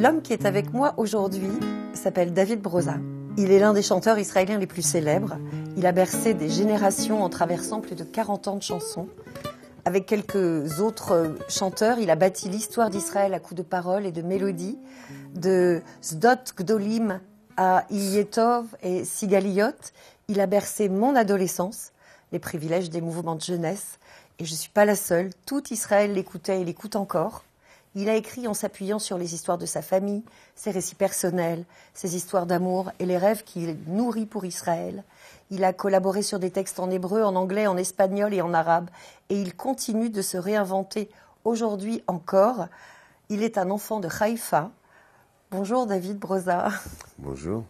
L'homme qui est avec moi aujourd'hui s'appelle David Broza. Il est l'un des chanteurs israéliens les plus célèbres. Il a bercé des générations en traversant plus de 40 ans de chansons. Avec quelques autres chanteurs, il a bâti l'histoire d'Israël à coups de paroles et de mélodies, de Sdot Gdolim à Yiyhe Tov et Sigaliot. Il a bercé mon adolescence, les privilèges des mouvements de jeunesse. Et je ne suis pas la seule, tout Israël l'écoutait et l'écoute encore. Il a écrit en s'appuyant sur les histoires de sa famille, ses récits personnels, ses histoires d'amour et les rêves qu'il nourrit pour Israël. Il a collaboré sur des textes en hébreu, en anglais, en espagnol et en arabe. Et il continue de se réinventer aujourd'hui encore. Il est un enfant de Haïfa. Bonjour David Broza. Bonjour.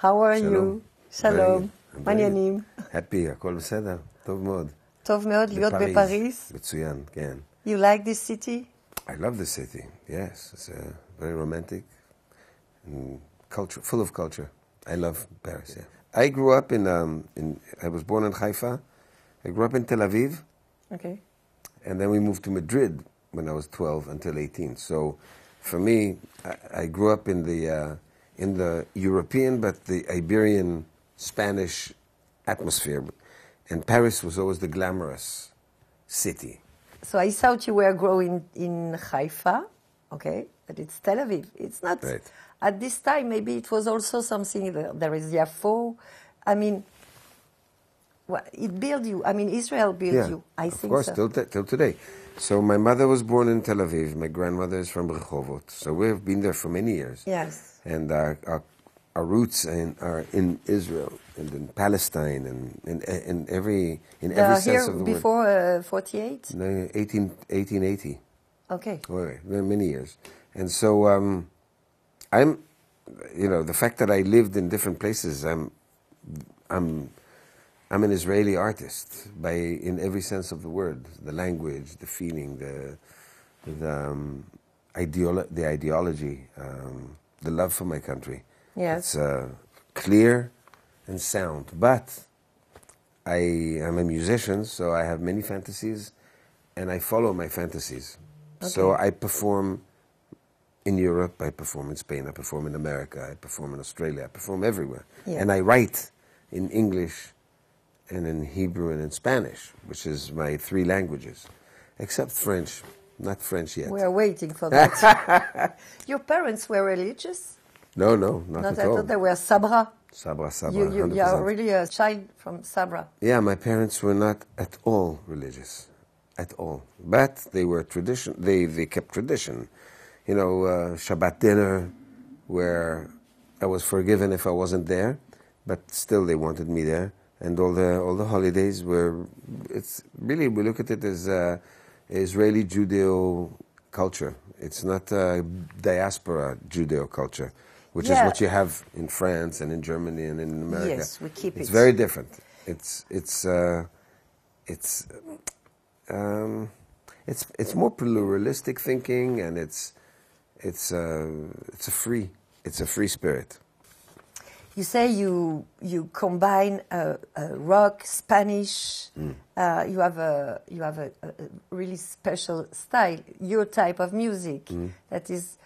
How are Shalom. you? Shalom. מעניינים. Happy, הכל בסדר, טוב מאוד. טוב מאוד להיות בפריז. מצוין, כן. You like this city? I love the city, yes. It's very romantic and culture, full of culture. I love Paris, yeah. I grew up I was born in Haifa. I grew up in Tel Aviv. Okay. And then we moved to Madrid when I was 12 until 18. So for me, I grew up in the European, but the Iberian Spanish atmosphere. And Paris was always the glamorous city. So I thought you were growing in Haifa, okay, but it's Tel Aviv. It's not, Right. At this time, maybe it was also something, there is Yafo. I mean, well, it built you. I mean, Israel built you. I think of course, so. till today. So my mother was born in Tel Aviv. My grandmother is from Rehovot. So we've been there for many years. Yes. And our roots are in Israel and in Palestine and in every sense Here of the before 48? word. 1880. Okay. Okay, many years. And so I'm, the fact that I lived in different places, I'm an Israeli artist in every sense of the word, the language, the feeling, the ideology, the love for my country. Yes. It's clear and sound. But I am a musician, so I have many fantasies, and I follow my fantasies. Okay. So I perform in Europe, I perform in Spain, I perform in America, I perform in Australia, I perform everywhere. Yeah. And I write in English and in Hebrew and in Spanish, which is my 3 languages, except French. Not French yet. We are waiting for that. Your parents were religious? No, not at all. I thought they were sabra. Sabra, You are really a child from sabra. Yeah, my parents were not at all religious, at all. But they were tradition. They kept tradition. Shabbat dinner, where I was forgiven if I wasn't there, but still they wanted me there. And all the holidays were. It's really, we look at it as Israeli Judeo culture. It's not a diaspora Judeo culture, which is what you have in France and in Germany and in America. Yes, we keep it. It's very different. It's more pluralistic thinking, and it's a free spirit. You say you combine rock, Spanish. You have a really special style. Your type of music that is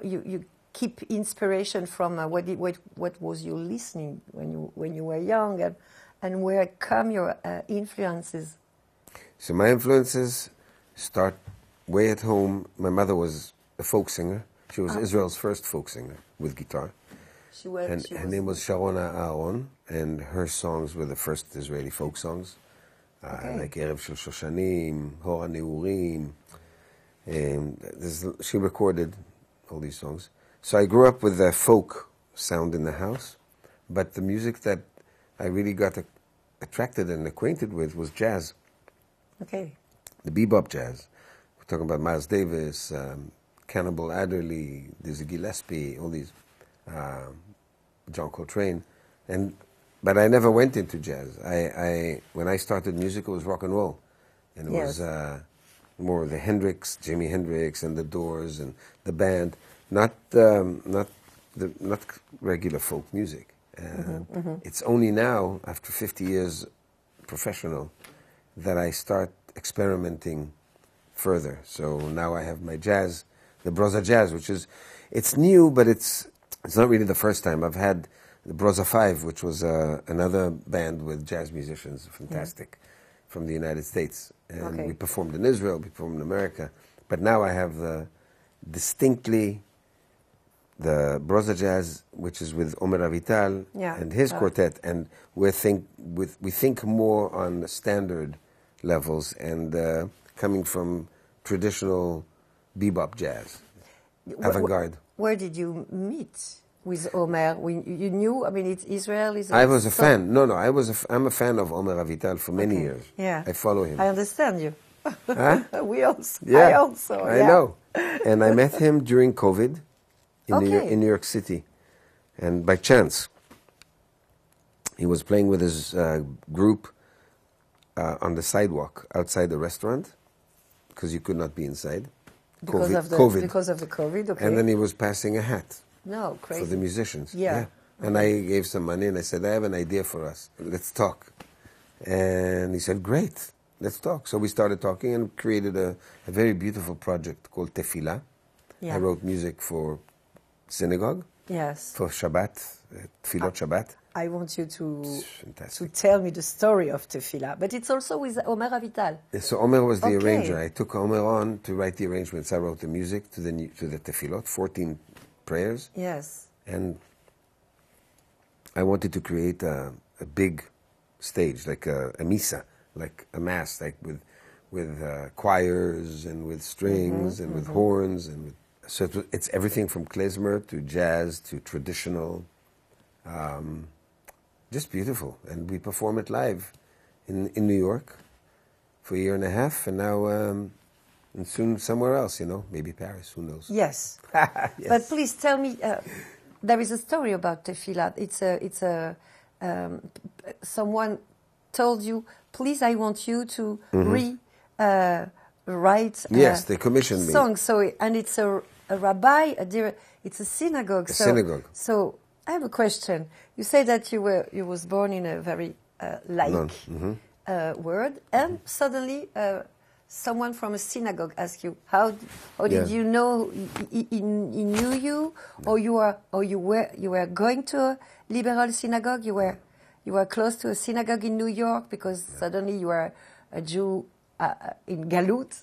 you keep inspiration from what was you listening when you were young, and where come your influences? So my influences start way at home. My mother was a folk singer. She was Israel's first folk singer with guitar. Her name was Sharona Aaron, and her songs were the first Israeli folk songs, like Erev Shel Shoshanim, Hor HaNeurim. She recorded all these songs. So I grew up with the folk sound in the house, but the music that I really got attracted and acquainted with was jazz. Okay. The bebop jazz. We're talking about Miles Davis, Cannibal Adderley, Dizzy Gillespie, all these, John Coltrane, but I never went into jazz. When I started music, it was rock and roll, and it was more the Jimi Hendrix, and the Doors, and the band, not regular folk music. It's only now, after 50 years professional, that I start experimenting further. So now I have my jazz the Broza Jazz, which is, it's new, but it's not really the first time. I've had the Broza 5, which was another band with jazz musicians, fantastic, from the United States. And we performed in Israel, we performed in America. But now I have distinctly the Broza Jazz, which is with Omer Avital and his quartet, and we think more on standard levels and coming from traditional bebop jazz, avant-garde. Where did you meet with Omer? You knew, I mean, it's Israel. I was a fan. No, I'm a fan of Omer Avital for many years. Yeah. I follow him. I understand you. Huh? We also. Yeah. I also. I know. And I met him during COVID in New York City. And by chance, he was playing with his group on the sidewalk outside the restaurant because you could not be inside. Because of the COVID, okay. And then he was passing a hat. No, crazy. For the musicians. Yeah. And I gave some money and I said, I have an idea for us. Let's talk. And he said, great, let's talk. So we started talking and created a very beautiful project called Tefillah. Yeah. I wrote music for synagogue. Yes. For Shabbat, Tefillot Shabbat. I want you to tell me the story of Tefillah. But it's also with Omer Avital. So Omer was the arranger. I took Omer on to write the arrangements. I wrote the music to the Tefillot, 14 prayers. Yes. And I wanted to create a big stage, like a misa, like a mass, like with choirs and with strings and with horns and so it's everything from klezmer to jazz to traditional, just beautiful. And we perform it live in New York for a year and a half, and now and soon somewhere else, maybe Paris, who knows? Yes. Yes. But please tell me, there is a story about Tefillah. It's someone told you, please, I want you to write yes, they commissioned me. Song. So, and it's a rabbi, it's a synagogue. Synagogue. So I have a question. You say that you was born in a very laïc world, and suddenly someone from a synagogue asked you, how did you know he knew you, or you were going to a liberal synagogue? You were close to a synagogue in New York because suddenly you were a Jew in Galut.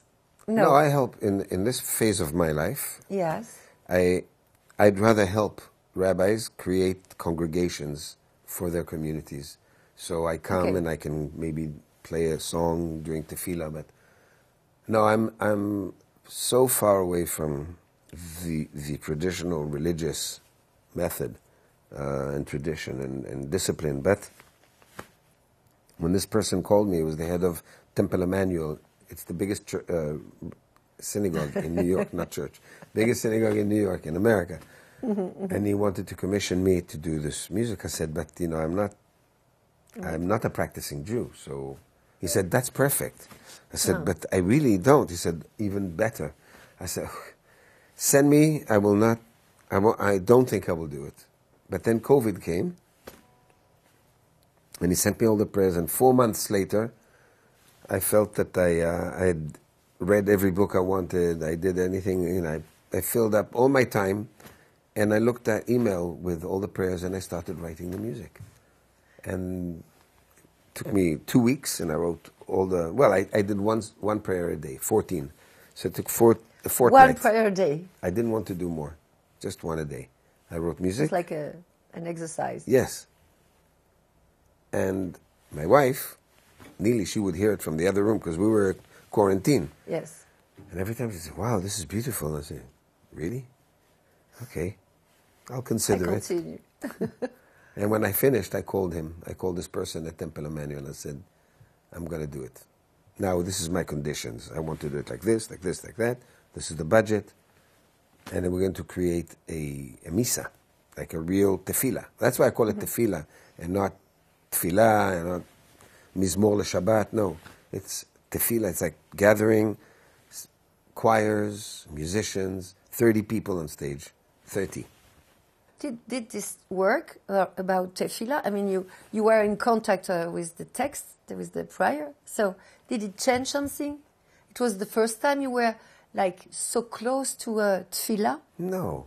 No, I help in this phase of my life. Yes. I'd rather help rabbis create congregations for their communities. So I come and I can maybe play a song during Tefillah, but no, I'm so far away from the traditional religious method and tradition and discipline. But when this person called me, it was the head of Temple Emmanuel. It's the biggest synagogue in New York, not church. Biggest synagogue in New York, in America. And he wanted to commission me to do this music. I said, but I'm not a practicing Jew. So he said, that's perfect. I said, but I really don't. He said, even better. I said, send me, I don't think I will do it. But then COVID came, and he sent me all the prayers, and 4 months later, I felt that I had read every book I wanted. I did anything, I filled up all my time, and I looked at email with all the prayers, and I started writing the music. And it took me 2 weeks, and I wrote all the, I did one prayer a day, 14. So it took a fortnight. One prayer a day? I didn't want to do more, just one a day. I wrote music. It's like an exercise. Yes. And my wife, Neely, she would hear it from the other room because we were quarantined. Yes. And every time she said, wow, this is beautiful. I said, really? Okay. I'll consider it. And when I finished, I called him. I called this person at Temple Emmanuel and said, I'm going to do it. Now, this is my conditions. I want to do it like this, like this, like that. This is the budget. And then we're going to create a misa, like a real tefillah. That's why I call it tefillah and not tefillah and not mizmor l'Shabbat. No, it's tefillah. It's like gathering choirs, musicians, 30 people on stage, 30. Did this work about tefillah? I mean, you were in contact with the text, with the prayer. So did it change something? It was the first time you were like so close to a tefillah? No.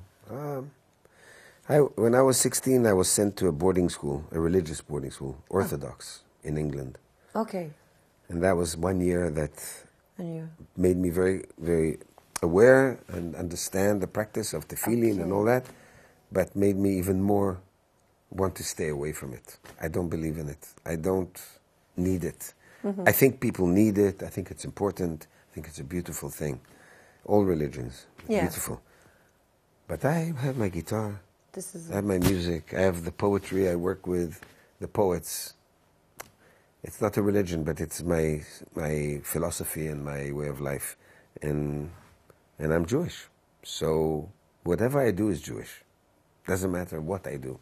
When I was 16, I was sent to a boarding school, a religious boarding school, Orthodox, in England. Okay. And that was 1 year that And you? made me very, very aware and understand the practice of tefillin and all that, but made me even more want to stay away from it. I don't believe in it. I don't need it. I think people need it. I think it's important. I think it's a beautiful thing. All religions, beautiful. But I have my guitar. I have my music. I have the poetry. I work with the poets. It's not a religion, but it's my philosophy and my way of life. And I'm Jewish. So whatever I do is Jewish. Doesn't matter what I do.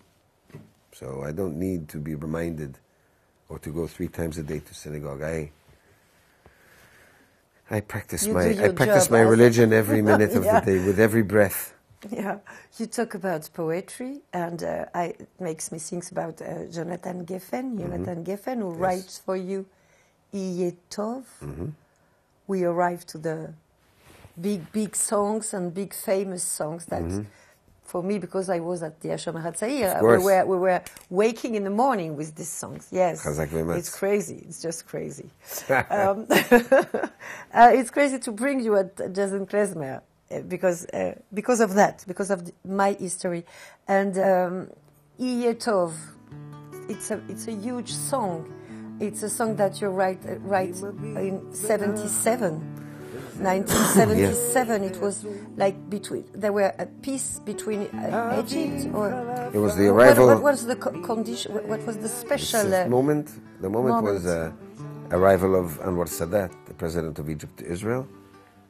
So I don't need to be reminded or to go 3 times a day to synagogue. I practice my religion every minute of the day with every breath. Yeah, you talk about poetry, and it makes me think about Jonathan Geffen, who writes for you Yiyhe Tov. We arrive to the big songs and big famous songs that, for me, because I was at the Ashram Hatzair, we were waking in the morning with these songs. Yes, it's crazy. It's just crazy. It's crazy to bring you at Jazz and Klezmer. Because of that, because of my history, and Yiyhe Tov, it's a huge song. It's a song that you write in 1977. It was like there were a peace between Egypt, or it was the arrival. What was the condition? What was the special moment? The moment was arrival of Anwar Sadat, the president of Egypt, to Israel,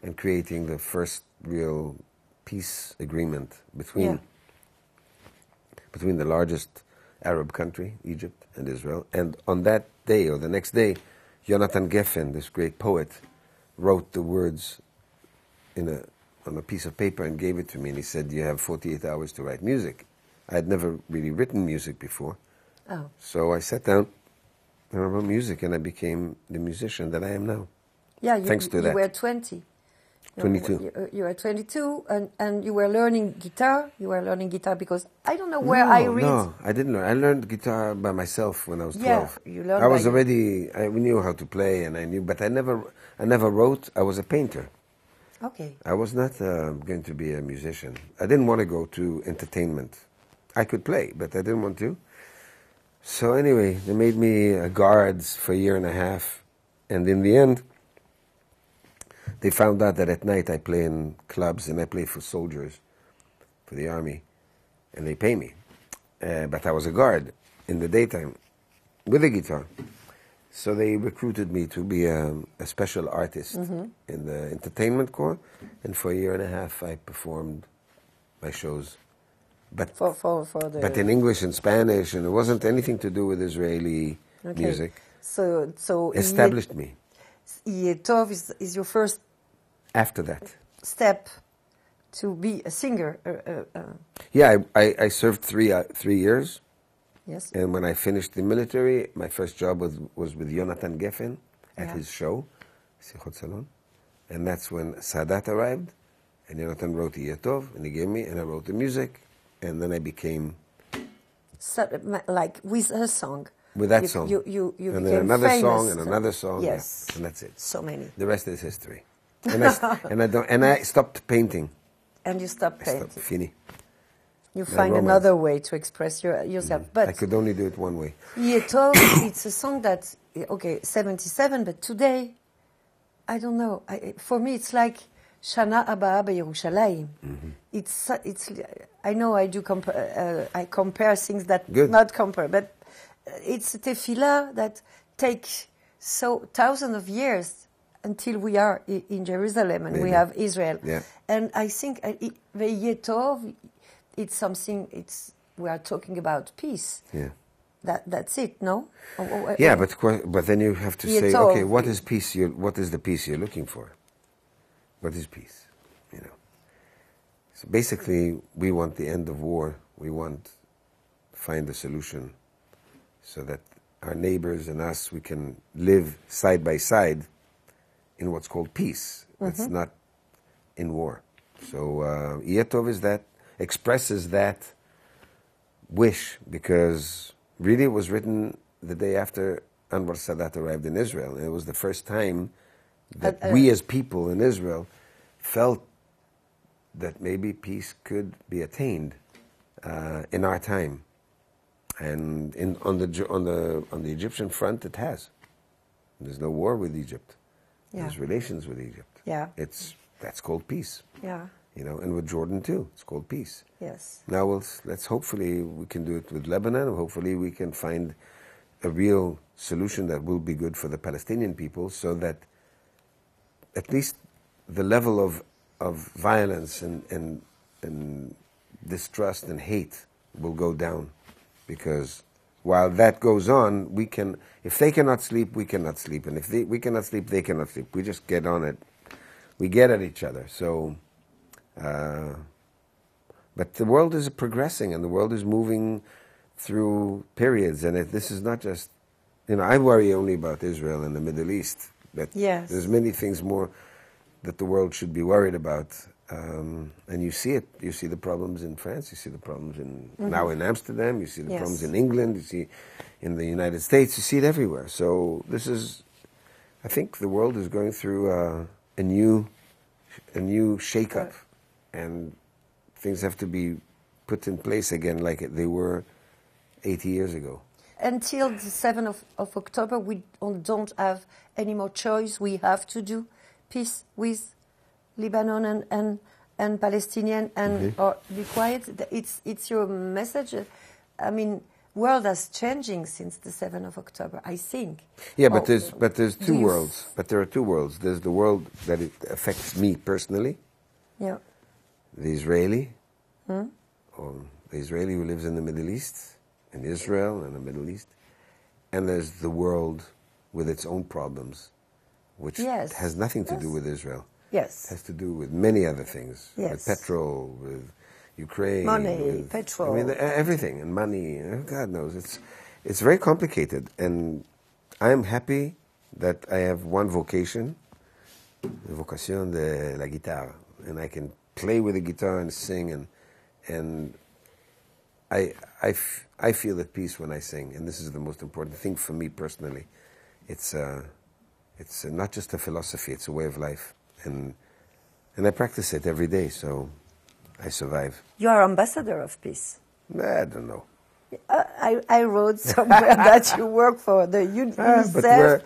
and creating the first real peace agreement between the largest Arab country, Egypt, and Israel. And on that day, or the next day, Jonathan Geffen, this great poet, wrote the words on a piece of paper and gave it to me. And he said, "You have 48 hours to write music." I had never really written music before. So I sat down and I wrote music, and I became the musician that I am now. Yeah, thanks to that. You were 20. 22. You were 22, and you were learning guitar. You were learning guitar because I don't know where I read. No, I didn't learn. I learned guitar by myself when I was 12. You learned. We knew how to play, and I knew, but I never wrote. I was a painter. Okay. I was not going to be a musician. I didn't want to go to entertainment. I could play, but I didn't want to. So anyway, they made me guards for a year and a half, and in the end, they found out that at night I play in clubs and I play for soldiers, for the army, and they pay me. But I was a guard in the daytime with a guitar. So they recruited me to be a special artist in the entertainment corps, and for a year and a half I performed my shows. But in English and Spanish, and it wasn't anything to do with Israeli music. So established me. Yiyhe Tov is your first after that step to be a singer. Yeah, I served 3 years. Yes. And when I finished the military, my first job was with Jonathan Geffen at his show, Sichot Salon. And that's when Sadat arrived, and Jonathan wrote Yiyhe Tov, and he gave me, and I wrote the music, and then I became... like with her song. With that song. You and became then another famous. song, and another song. Yes. Yeah, and that's it. So many. The rest is history. And I stopped painting. And you stopped painting. I stopped, fini. You find another way to express yourself. But I could only do it one way. Yiyhe Tov, it's a song that, 77, but today, I don't know. For me, it's like Shana Abba Yerushalayim. It's. I know I do I compare things that not compare, but it's a tefillah that takes thousands of years until we are in Jerusalem and we have Israel. Yeah. And I think Yiyhe Tov, it's something. We are talking about peace. Yeah. That's it, no? Yeah, but then you have to say, Tov. okay, what is peace? What is the peace you're looking for? What is peace? So basically, we want the end of war. We want to find a solution so that our neighbors and us, we can live side by side in what's called peace. It's not in war. So Yiyhe Tov is that, expresses that wish, because really it was written the day after Anwar Sadat arrived in Israel. And it was the first time that we as people in Israel felt that maybe peace could be attained in our time. And on the Egyptian front, it has. There's no war with Egypt. Yeah. There's relations with Egypt. Yeah. That's called peace. Yeah. You know, and with Jordan too, it's called peace. Yes. Now let's hopefully we can do it with Lebanon. Hopefully we can find a real solution that will be good for the Palestinian people, so that at least the level of violence and distrust and hate will go down. Because while that goes on, if they cannot sleep, we cannot sleep. And if we cannot sleep, they cannot sleep. We just get on it. We get at each other. So, but the world is progressing, and the world is moving through periods. And this is not just, I worry only about Israel and the Middle East. But yes. There's many things more that the world should be worried about. And you see it. You see the problems in France. You see the problems now in Amsterdam. You see the problems in England. You see in the United States. You see it everywhere. So I think the world is going through a new shake-up, and things have to be put in place again like they were 80 years ago. Until the 7th of October, we don't have any more choice. We have to do peace with Lebanon and Palestinian or be quiet. It's your message. I mean, world is changing since the 7th of October, I think. Yeah, but there's two worlds. But there are two worlds. There's the world that it affects me personally. Yeah. The Israeli, or the Israeli who lives in the Middle East, in Israel and the Middle East, and there's the world with its own problems, which has nothing to do with Israel. Yes. It has to do with many other things. Yes. With petrol, with Ukraine. Money, with, petrol. I mean, everything, and money. God knows. It's very complicated. And I am happy that I have one vocation, la vocation de la guitare. And I can play with the guitar and sing. And I feel at peace when I sing. And this is the most important thing for me personally. It's not just a philosophy, it's a way of life. And I practice it every day, so I survive. You are ambassador of peace. I don't know. I wrote somewhere that you work for the UNICEF.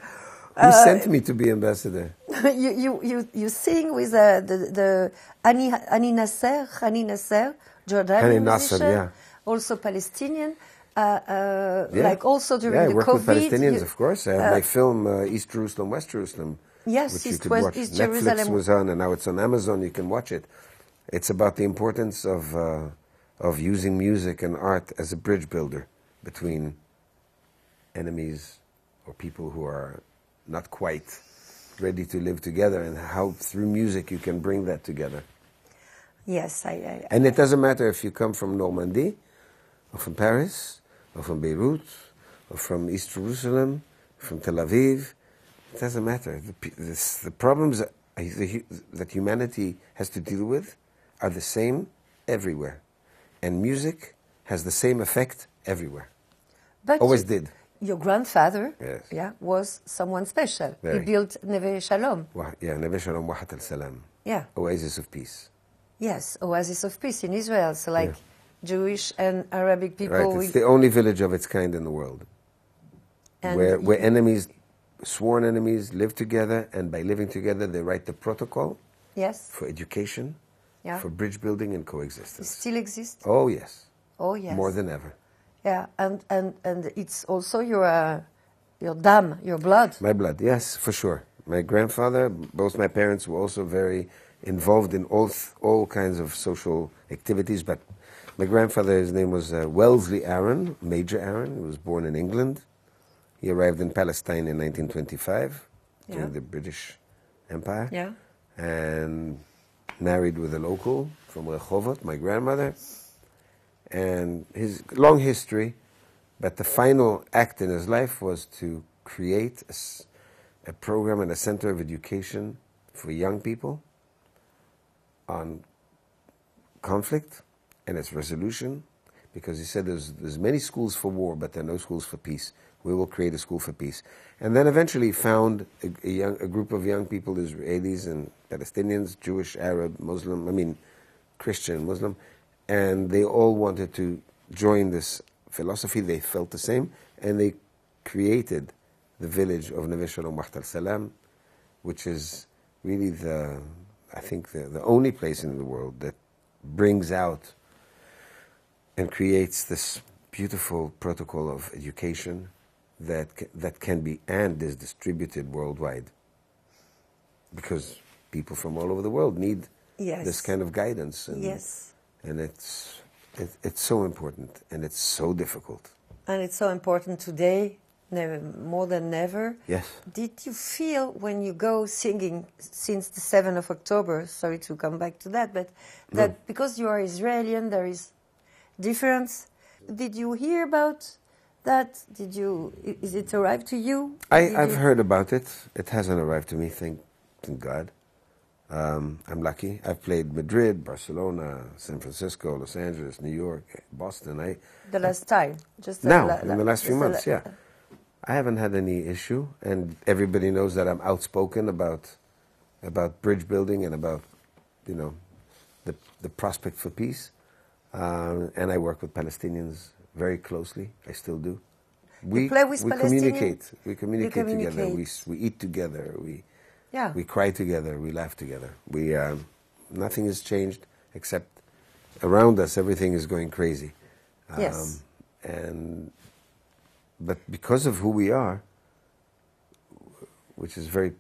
Who sent me to be ambassador? You sing with the Hani Nasser, Jordanian musician, also Palestinian. Like also during the I work COVID. with Palestinians, of course. I have my film East Jerusalem, West Jerusalem. Yes, which you could watch. East Netflix Jerusalem was on, and now it's on Amazon. You can watch it. It's about the importance of using music and art as a bridge builder between enemies or people who are not quite ready to live together, and how through music you can bring that together. Yes, and it doesn't matter if you come from Normandy, or from Paris, or from Beirut, or from East Jerusalem, from Tel Aviv. It doesn't matter. The problems that humanity has to deal with are the same everywhere. And music has the same effect everywhere. But always did. Your grandfather was someone special. Very. He built Neve Shalom. Neve Shalom Wahat al-Salam. Yeah. Oasis of peace. Yes, Oasis of Peace in Israel. So like Jewish and Arabic people. Right, it's the only village of its kind in the world. And where enemies, sworn enemies, live together, and by living together they write the protocol for education, for bridge building and coexistence. It still exists? Oh yes. Oh yes. More than ever. Yeah, and it's also your dam, your blood. My blood, yes, for sure. My grandfather, both my parents were also very involved in all kinds of social activities, but my grandfather, his name was Wellesley Aaron, Major Aaron. He was born in England. He arrived in Palestine in 1925 during the British Empire. Yeah. And married with a local from Rehovot, my grandmother. And his long history, but the final act in his life was to create a program and a center of education for young people on conflict and its resolution, because he said there's many schools for war, but there are no schools for peace. We will create a school for peace. And then eventually found a group of young people, Israelis and Palestinians, Jewish, Arab, Muslim, Christian, Muslim, and they all wanted to join this philosophy. They felt the same, and they created the village of Neve Shalom Wahdat Salam, which is really the only place in the world that brings out and creates this beautiful protocol of education that can be and is distributed worldwide, because people from all over the world need this kind of guidance, and it's so important, and it's so difficult, and it's so important today, more than ever. Yes. Did you feel when you go singing since the 7th of October, sorry to come back to that, but that because you are Israeli, there is difference? Did you hear about that? Is it arrived to you? I've heard about it. It hasn't arrived to me, thank God. I'm lucky. I've played Madrid, Barcelona, San Francisco, Los Angeles, New York, Boston. The last time? Just in the last few months, yeah. I haven't had any issue, and everybody knows that I'm outspoken about bridge building and about, the prospect for peace. And I work with Palestinians very closely. I still do. We play with Palestinians? We communicate together. We eat together. We cry together. We laugh together. Nothing has changed except around us everything is going crazy. Yes. But because of who we are, which is we're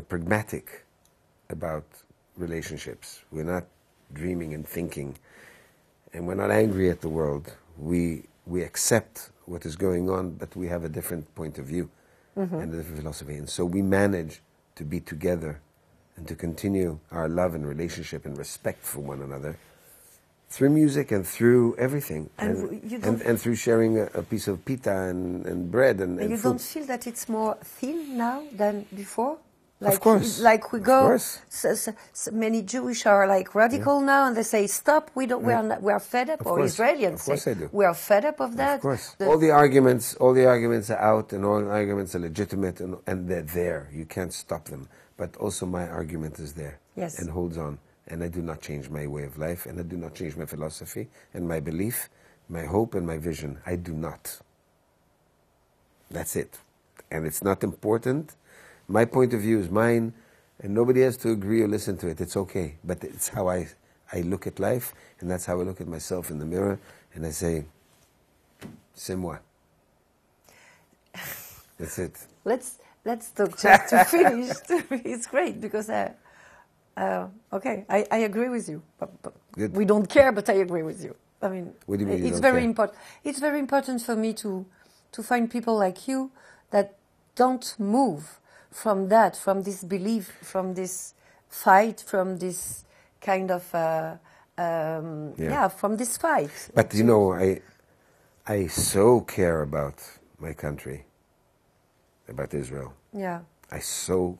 pragmatic about relationships. We're not dreaming and thinking, and we're not angry at the world. We accept what is going on, but we have a different point of view and a different philosophy. And so we manage to be together and to continue our love and relationship and respect for one another through music and through everything, and through sharing a piece of pita and bread and you food. Don't feel that it's more thin now than before? Of course. Like we go, of course. So many Jewish are like radical now, and they say, stop, we are fed up, or Israelis say, we are fed up of that. Of course. All the arguments are out, and all the arguments are legitimate, and they're there. You can't stop them. But also my argument is there and holds on. And I do not change my way of life, and I do not change my philosophy and my belief, my hope and my vision. I do not. That's it. And it's not important. My point of view is mine, and nobody has to agree or listen to it. It's okay. But it's how I look at life, and that's how I look at myself in the mirror, and I say, c'est moi. That's it. Let's talk just to finish. It's great, because okay, I agree with you. But we don't care, but I agree with you. I mean, what do you mean it's very important. It's very important for me to find people like you that don't move from that, from this belief, from this fight, from this kind of from this fight. But I so care about my country, about Israel. Yeah. I so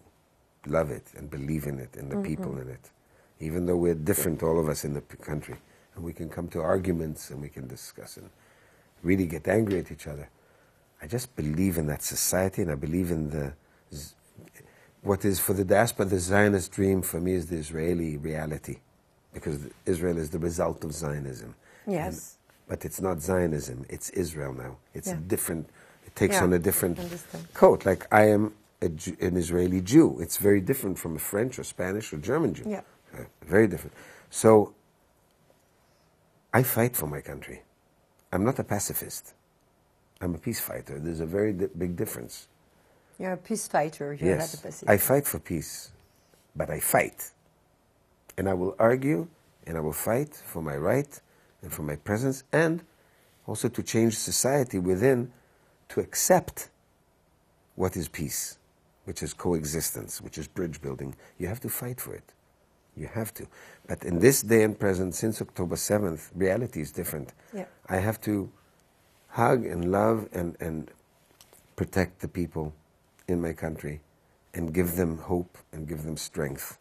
love it and believe in it and the people in it, even though we're different, all of us in the country, and we can come to arguments and we can discuss and really get angry at each other. I just believe in that society, and I believe in what is for the diaspora the Zionist dream. For me is the Israeli reality, because Israel is the result of Zionism. Yes. But it's not Zionism, it's Israel now. It's different, it takes on a different coat. Like I am an Israeli Jew. It's very different from a French or Spanish or German Jew. Yeah. Very different. So I fight for my country. I'm not a pacifist. I'm a peace fighter. There's a very big difference. You're a peace fighter. You're not a pacifist. I fight for peace, but I fight. And I will argue, and I will fight for my right and for my presence, and also to change society within to accept what is peace, which is coexistence, which is bridge building. You have to fight for it. You have to. But in this day and present, since October 7th, reality is different. Yeah. I have to hug and love and protect the people in my country and give them hope and give them strength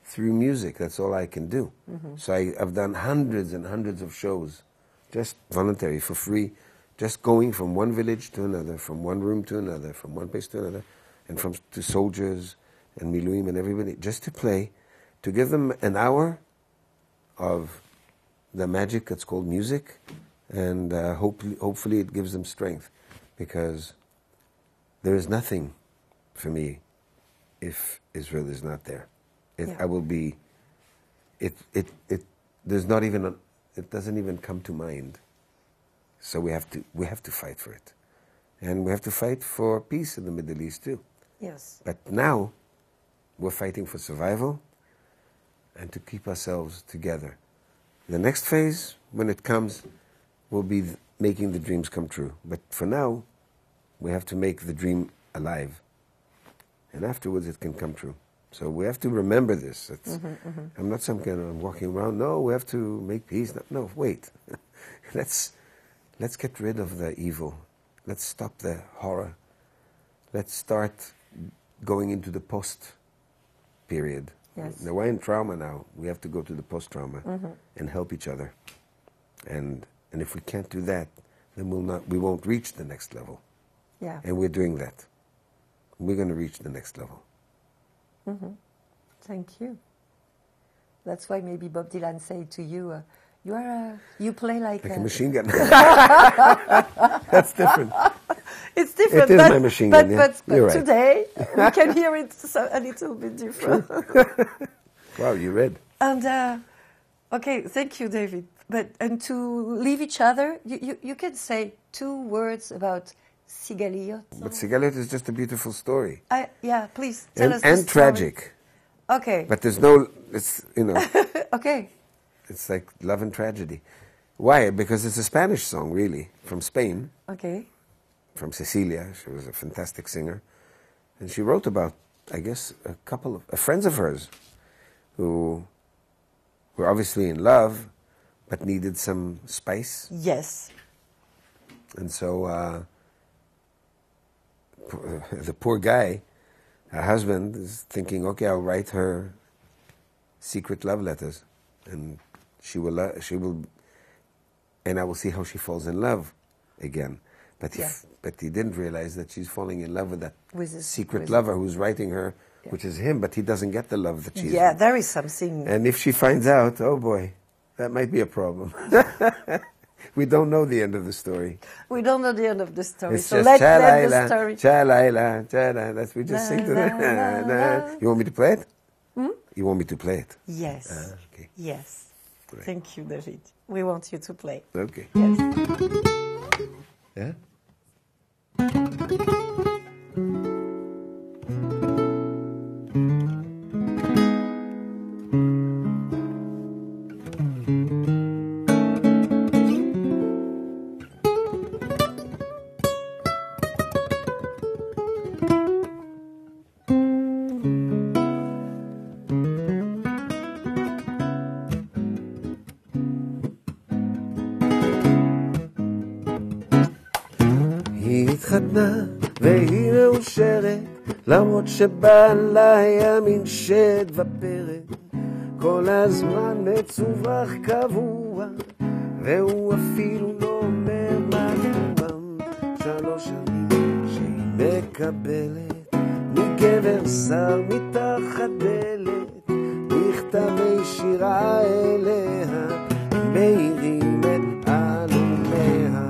through music. That's all I can do. So I've done hundreds and hundreds of shows, just voluntary, for free, just going from one village to another, from one room to another, from one place to another, and to soldiers and miluim and everybody, just to play, to give them an hour of the magic that's called music, and hopefully it gives them strength, because there is nothing for me if Israel is not there. I will be. There's not even. It doesn't even come to mind. So we have to fight for it, and we have to fight for peace in the Middle East too. Yes. But now, we're fighting for survival, and to keep ourselves together. The next phase, when it comes, will be making the dreams come true. But for now, we have to make the dream alive, and afterwards it can come true. So we have to remember this. I'm not some kind of walking around, no, we have to make peace. No, wait. Let's get rid of the evil. Let's stop the horror. Let's start going into the post period. Yes. Now, we're in trauma now. We have to go to the post-trauma and help each other. And if we can't do that, then we won't reach the next level. Yeah. And we're doing that. We're going to reach the next level. Thank you. That's why maybe Bob Dylan said to you, you play like a machine gun. That's different. It's different. It is my machine gun, yeah. But You're right. Today, we can hear it a little bit different. Wow, you read. And, okay, thank you, David. And to leave each other, you can say 2 words about Sigaliot. But Sigaliot is just a beautiful story. Yeah, please tell us the and story. Tragic. Okay. But there's no, it's, Okay. It's like love and tragedy. Why? Because it's a Spanish song, really, from Spain. Okay. From Cecilia. She was a fantastic singer. And she wrote about, I guess, a couple of friends of hers who were obviously in love, but needed some spice. Yes. And so the poor guy, her husband, is thinking, okay, I'll write her secret love letters, and she will, and I will see how she falls in love again. But he didn't realize that she's falling in love with that secret lover who's writing her, which is him, but he doesn't get the love that she's. Yeah, there is something. And if she finds out, oh boy, that might be a problem. We don't know the end of the story. We don't know the end of the story. It's So just let the story. Cha-la-la, cha-la. That's we just sing to that. You want me to play it? You want me to play it? Yes. Okay. Yes. Great. Thank you, David. We want you to play. Okay. Yes. Yeah? היא התחתנה והיא מאושרת, למרות שבעלה היה מין שד ופרק, כל הזמן מצווח קבוע, והוא אפילו לא אומר מה כלומם. 3 שנים שהיא מקבלת מגבר שר מתחת דלת, מכתבי שירה אליה מאירים את אלומיה.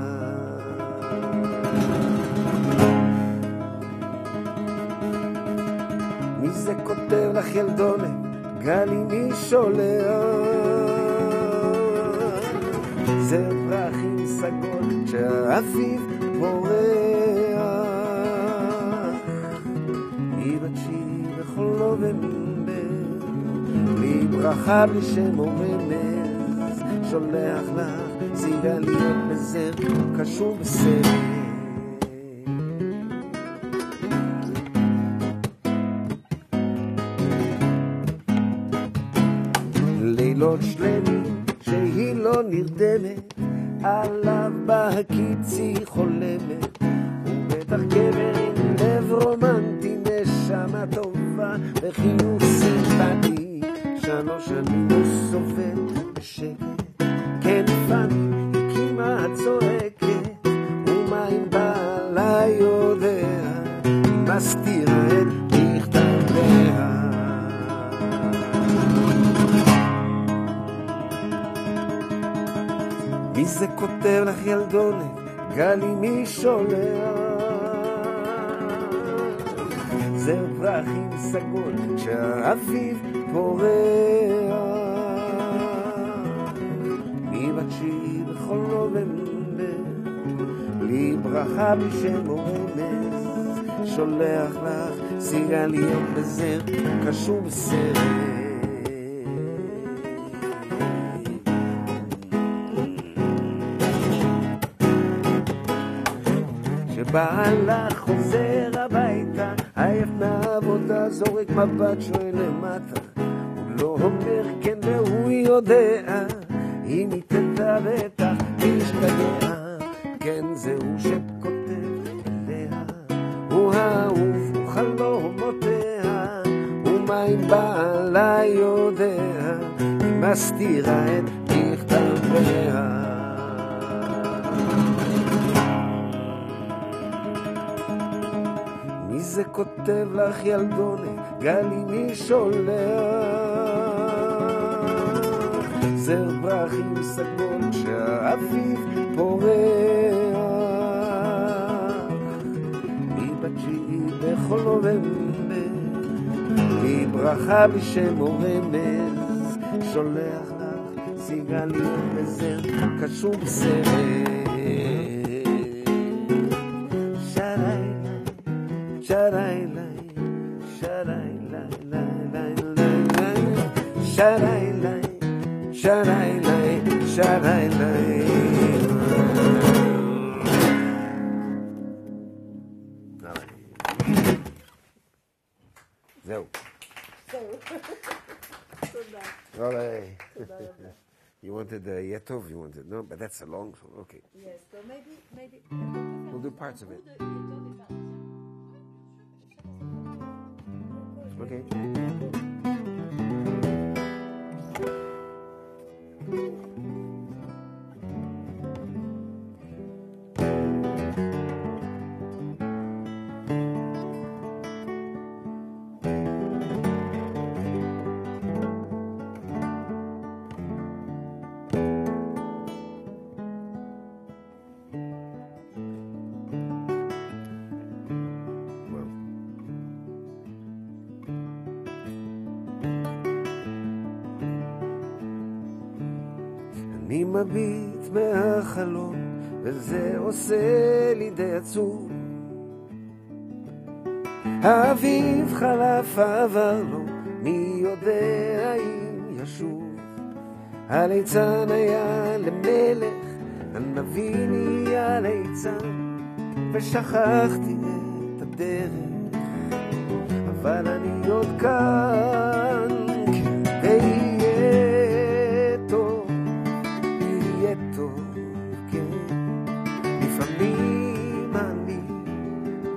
מי זה כותב לך ילדונת, גלי מי שולח? זה פרחים סגול שהאביב פורח, היא בת 9 בחולו ומנבר, בלי ברכה בלי שם או רמז, שולח לך סיגליות בזר קשור בסדר. לילות שלמים שהיא לא נרדמת, עליו בהקיץ היא חולמת, ובטח גבר עם לב רומנטי, נשמה טובה וחיוך סימפטי, 3 שנים הוא סובל בשקט, כן פני היא כמעט צועקת, ומה אם בעלה יודע, מסתירה את מכתביה. מי זה כותב לך ילדונת, גלי מי שולח? זר פרחים סגול שהאביב פורח, מבקשי בכל נובמבר, לי ברכה בשם רמז, שולח לך סיגל יום בזר, קשור בסרט. שבעלה חוזר הביתה, עייף מהעבודה, זורק מבט שואל למטה, הוא לא אומר כן והוא יודע, אם היא תדע בטח תשתגע. כן זהו שכותב אליה, הוא האהוב, הוא חלומותיה, ומה אם בעלה יודע, היא מסתירה את מכתביה. מי זה כותב לך ילדונת, גלי מי שולח? זר פרחים סגול שהאביב פורח, מבקשי בכל נובמבר, לי ברכה בשם רמז, שולח לך סיגל יום בזר, קשור בסרט. זהו. You wanted Yiyhe Tov, you wanted, no, but that's a long song, okay. Yes, so maybe We'll do parts of it. Okay. אני מביט מהחלום, וזה עושה לי די עצוב. האביב חלף עבר לו, מי יודע אם ישוב. הליצן היה למלך, הנביא נהיה ליצן, ושכחתי את הדרך, אבל אני עוד כאן, כדי יהיה טוב, יהיה טוב, כן. לפעמים אני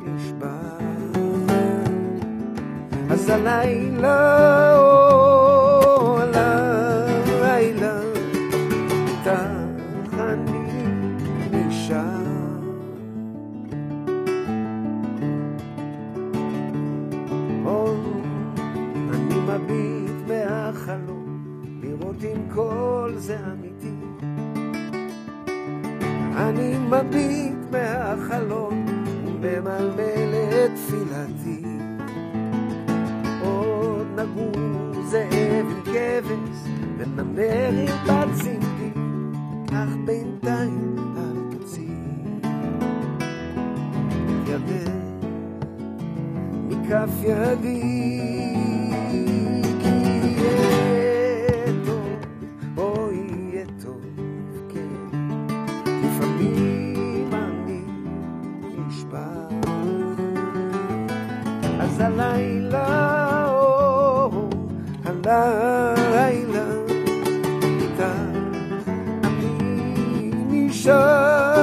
נשבר, אז הלילה, הלילה, איתך אני נשאר. אני מביט מהחלום, לראות אם כל זה אמיתי. אני מביט מהחלום, וממלמל את תפילתי. עוד נגור זאב עם כבש, ונמר עם בת צמדי, אך בינתיים אל תוציא את ידך מכף ידי. הלילה, הלילה, איתך אני נשאר.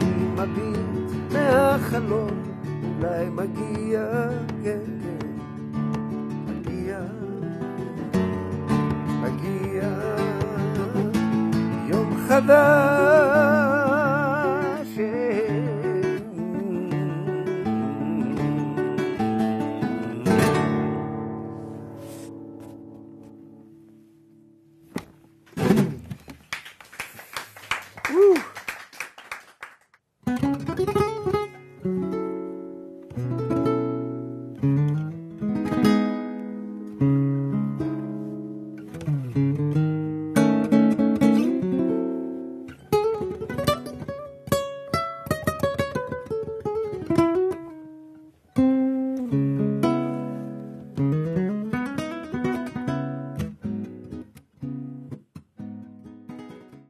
אני מביט מהחלום, אולי מגיע, כן. מחדש.